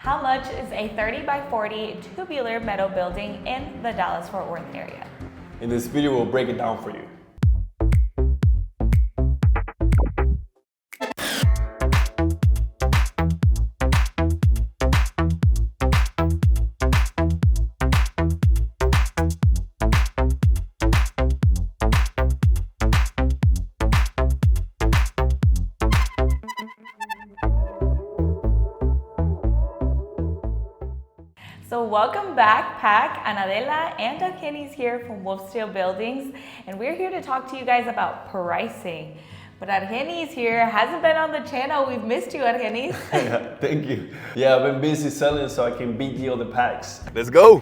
How much is a 30 by 40 tubular metal building in the Dallas-Fort Worth area? In this video, we'll break it down for you. So welcome back, Pack, Anadela, and Argenis here from Wolfsteel Buildings, and we're here to talk to you guys about pricing. But Argenis here hasn't been on the channel. We've missed you, Argenis. Yeah, thank you. Yeah, I've been busy selling so I can beat the other packs. Let's go.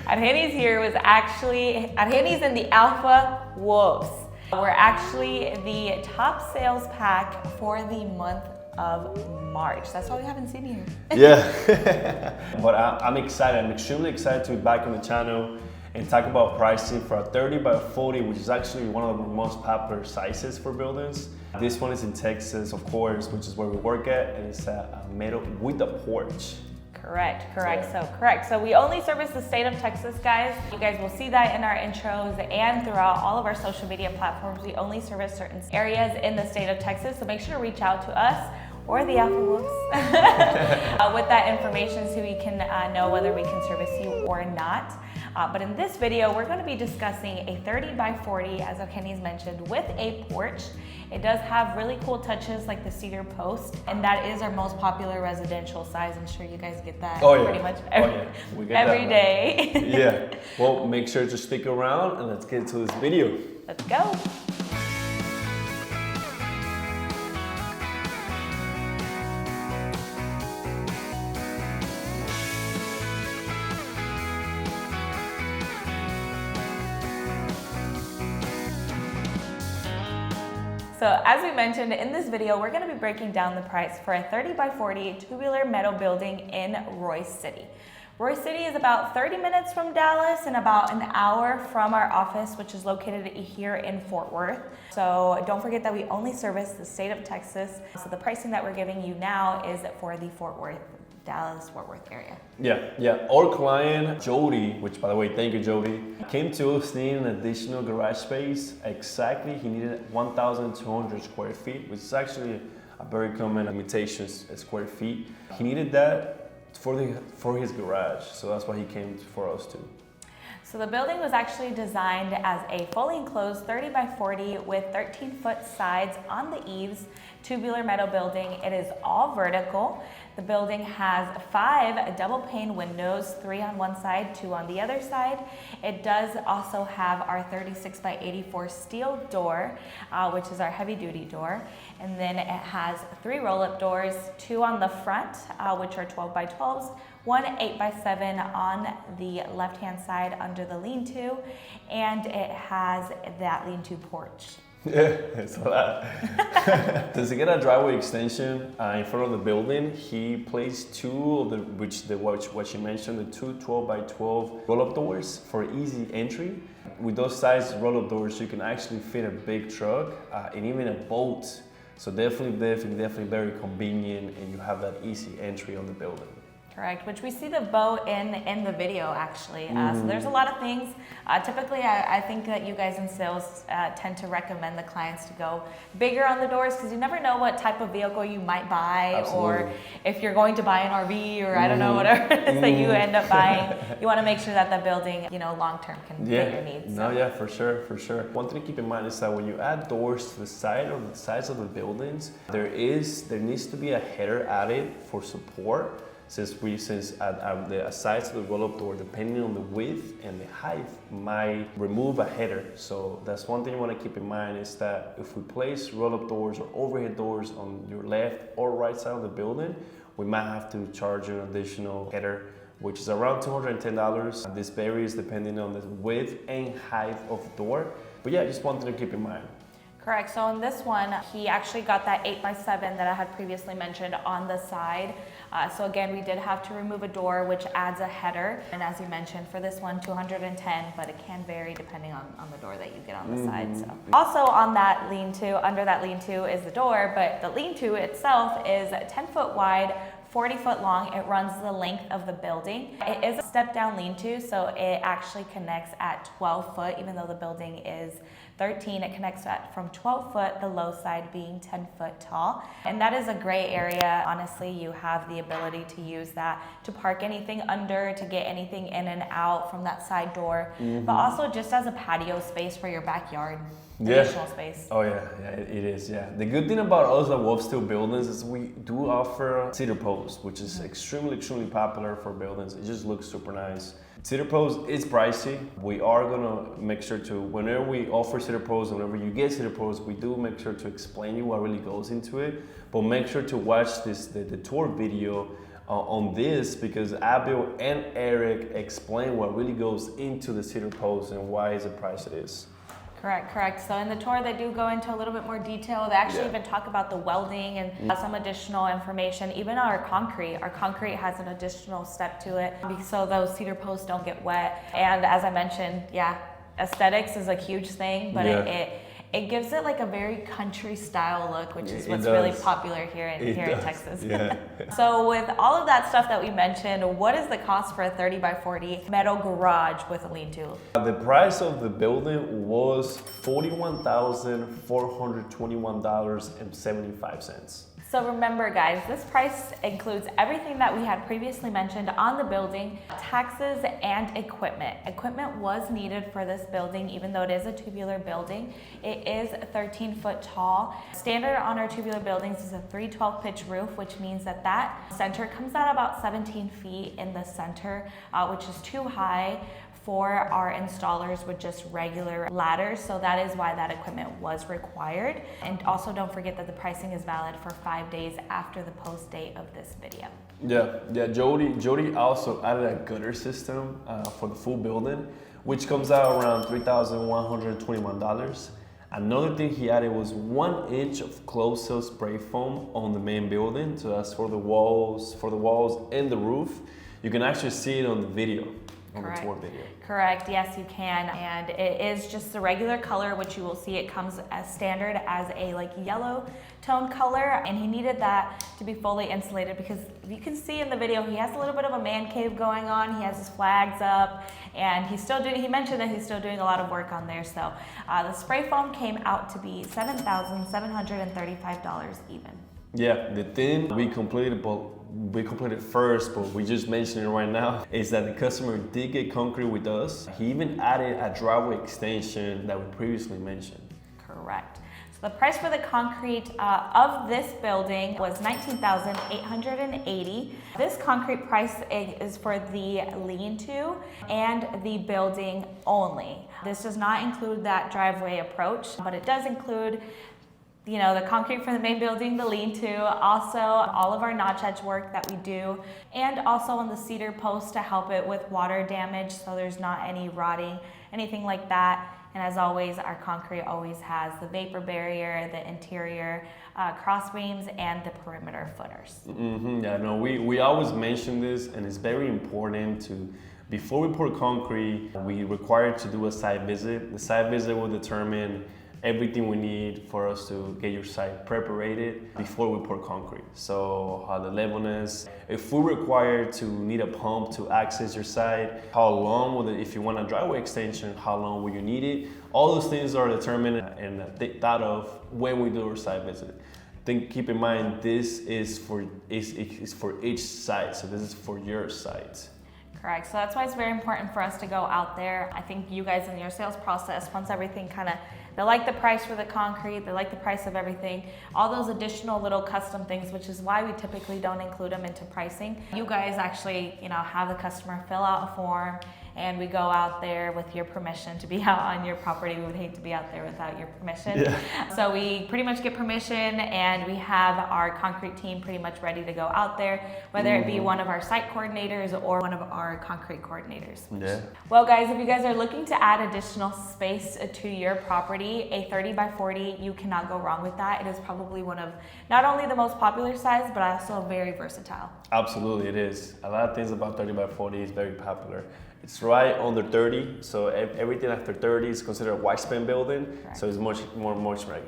Argenis here was actually, Argenis and the Alpha Wolves were actually the top sales pack for the month of March. That's why we haven't seen you. Yeah, but I'm excited. I'm extremely excited to be back on the channel and talk about pricing for a 30 by 40, which is actually one of the most popular sizes for buildings. This one is in Texas, of course, which is where we work at, and it's a metal with a porch. Correct. Yeah. Correct. So we only service the state of Texas, guys. You guys will see that in our intros and throughout all of our social media platforms. We only service certain areas in the state of Texas, so make sure to reach out to us or the Alpha Wolves with that information so we can know whether we can service you or not. But in this video, we're going to be discussing a 30 by 40, as Argenis mentioned, with a porch. It does have really cool touches like the Cedar Post, and that is our most popular residential size. I'm sure you guys get that pretty much We get every that, day. right? Yeah, well, make sure to stick around and let's get into this video. Let's go. So as we mentioned in this video, we're going to be breaking down the price for a 30 by 40 tubular metal building in Royse City. Royse City is about 30 minutes from Dallas and about an hour from our office, which is located here in Fort Worth. So don't forget that we only service the state of Texas. So the pricing that we're giving you now is for the Dallas-Fort Worth area. Yeah. Our client, Jody, which by the way, thank you, Jody, came to us needing an additional garage space. Exactly, he needed 1,200 square feet, which is actually a very common limitation, square feet. He needed that for his garage, so that's why he came for us too. So the building was actually designed as a fully enclosed 30 by 40 with 13-foot sides on the eaves, tubular metal building. It is all vertical. The building has 5 double pane windows, 3 on one side, 2 on the other side. It does also have our 36 by 84 steel door, which is our heavy duty door. And then it has 3 roll-up doors, 2 on the front, which are 12 by 12s, 1 8 by 7 on the left-hand side under the lean-to, and it has that lean-to porch. Yeah, it's a lot. To get a driveway extension in front of the building, he placed 2 of what you mentioned, the 2 12 by 12 roll-up doors for easy entry. With those size roll-up doors, you can actually fit a big truck and even a boat. So definitely very convenient, and you have that easy entry on the building. Correct, which we see the boat in the video actually. So there's a lot of things. Typically, I think that you guys in sales tend to recommend the clients to go bigger on the doors because you never know what type of vehicle you might buy. Absolutely. Or if you're going to buy an RV or I don't know, whatever it is that you end up buying. You want to make sure that the building, long-term can fit your needs. No, yeah, for sure. One thing to keep in mind is that when you add doors to the side or the sides of the buildings, there needs to be a header added for support. Since at the sides of the roll-up door, depending on the width and the height, might remove a header. So that's one thing you want to keep in mind is that if we place roll-up doors or overhead doors on your left or right side of the building, we might have to charge an additional header, which is around $210. This varies depending on the width and height of the door. But yeah, just one thing to keep in mind. Correct. So in this one, he actually got that 8 by 7 that I had previously mentioned on the side. So again, we did have to remove a door, which adds a header. And as you mentioned, for this one, 210, but it can vary depending on the door that you get on the side. So also on that lean-to, under that lean-to is the door, but the lean-to itself is 10 foot wide, 40 foot long. It runs the length of the building. It is a step down lean-to, so it actually connects at 12 foot, even though the building is 13, it connects at from 12 foot, the low side being 10 foot tall. And that is a gray area. Honestly, you have the ability to use that to park anything under, to get anything in and out from that side door, but also just as a patio space for your backyard. Additional space. Oh yeah, it is. Yeah. The good thing about us at Wolfsteel Buildings is we do offer Cedar Posts, which is extremely popular for buildings. It just looks super nice. Cedar Posts is pricey. We are gonna make sure to, whenever we offer Cedar Posts, whenever you get Cedar Posts, we do make sure to explain you what really goes into it. But make sure to watch the tour video on this, because Abiel and Eric explain what really goes into the Cedar Posts and why is the price it is. Correct. So in the tour, they do go into a little bit more detail. They actually even talk about the welding and some additional information. Even our concrete has an additional step to it, so those cedar posts don't get wet. And as I mentioned, aesthetics is a huge thing, but it gives it like a very country style look, which is what's really popular here in Texas. Yeah. So with all of that stuff that we mentioned, what is the cost for a 30 by 40 metal garage with a lean-to? The price of the building was $41,421.75. So remember guys, this price includes everything that we had previously mentioned on the building, taxes and equipment. Equipment was needed for this building, even though it is a tubular building. It is 13 foot tall. Standard on our tubular buildings is a 312 pitch roof, which means that center comes out about 17 feet in the center, which is too high for our installers with just regular ladders. So that is why that equipment was required. And also don't forget that the pricing is valid for 5 days after the post date of this video. Yeah. Jody also added a gutter system for the full building, which comes out around $3,121. Another thing he added was 1 inch of closed cell spray foam on the main building. So that's for the walls and the roof. You can actually see it on the video. Correct, yes you can, and it is just the regular color, which you will see it comes as standard as a yellow tone color, and he needed that to be fully insulated because you can see in the video he has a little bit of a man cave going on. He has his flags up, and he mentioned that he's still doing a lot of work on there. So the spray foam came out to be $7,735 even. Yeah, the thing we completed first, but we just mentioned it right now, is that the customer did get concrete with us. He even added a driveway extension that we previously mentioned. Correct. So the price for the concrete of this building was $19,880. This concrete price is for the lean-to and the building only. This does not include that driveway approach, but it does include the concrete for the main building, the lean-to, also all of our notch edge work that we do, and also on the cedar post to help it with water damage so there's not any rotting, anything like that. And as always, our concrete always has the vapor barrier, the interior cross beams, and the perimeter footers. Yeah, no, we always mention this, and it's very important to, before we pour concrete, we require to do a site visit. The site visit will determine everything we need for us to get your site prepared before we pour concrete. So how the levelness, if we're required to need a pump to access your site, how long will it, if you want a driveway extension, how long will you need it? All those things are determined and thought of when we do our site visit. Keep in mind, this is for each site, so this is for your site. Correct. So that's why it's very important for us to go out there. I think you guys in your sales process, once everything they like the price for the concrete, they like the price of everything, all those additional little custom things, which is why we typically don't include them into pricing. You guys actually, have the customer fill out a form, and we go out there with your permission to be out on your property. We would hate to be out there without your permission. Yeah. So we pretty much get permission, and we have our concrete team pretty much ready to go out there, whether it be one of our site coordinators or one of our concrete coordinators. Yeah. Well guys, if you guys are looking to add additional space to your property, a 30 by 40, you cannot go wrong with that. It is probably one of not only the most popular size, but also very versatile. Absolutely, it is. A lot of things about 30 by 40 is very popular. It's right under 30, so everything after 30 is considered a wide span building. Correct. So it's much more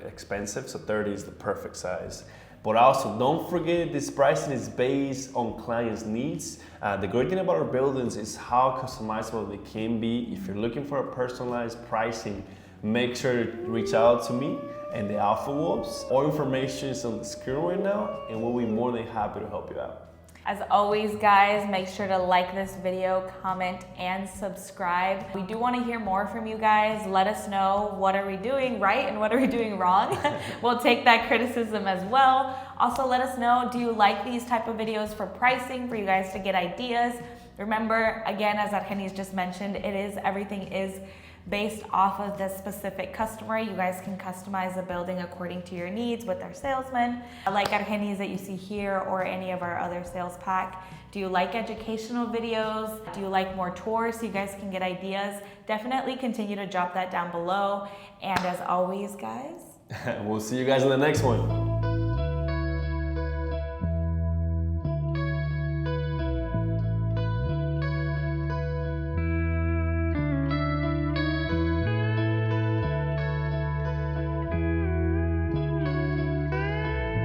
expensive. So 30 is the perfect size. But also, don't forget this pricing is based on clients' needs. The great thing about our buildings is how customizable they can be. If you're looking for a personalized pricing, make sure to reach out to me and the Alpha Wolves. All information is on the screen right now, and we'll be more than happy to help you out. As always, guys, make sure to like this video, comment, and subscribe. We do want to hear more from you guys. Let us know what are we doing right and what are we doing wrong. We'll take that criticism as well. Also, let us know, do you like these type of videos for pricing, for you guys to get ideas? Remember, again, as Argenis just mentioned, everything is based off of the specific customer. You guys can customize the building according to your needs with our salesmen, like Argenis that you see here or any of our other sales pack. Do you like educational videos? Do you like more tours so you guys can get ideas? Definitely continue to drop that down below. And as always, guys, we'll see you guys in the next one.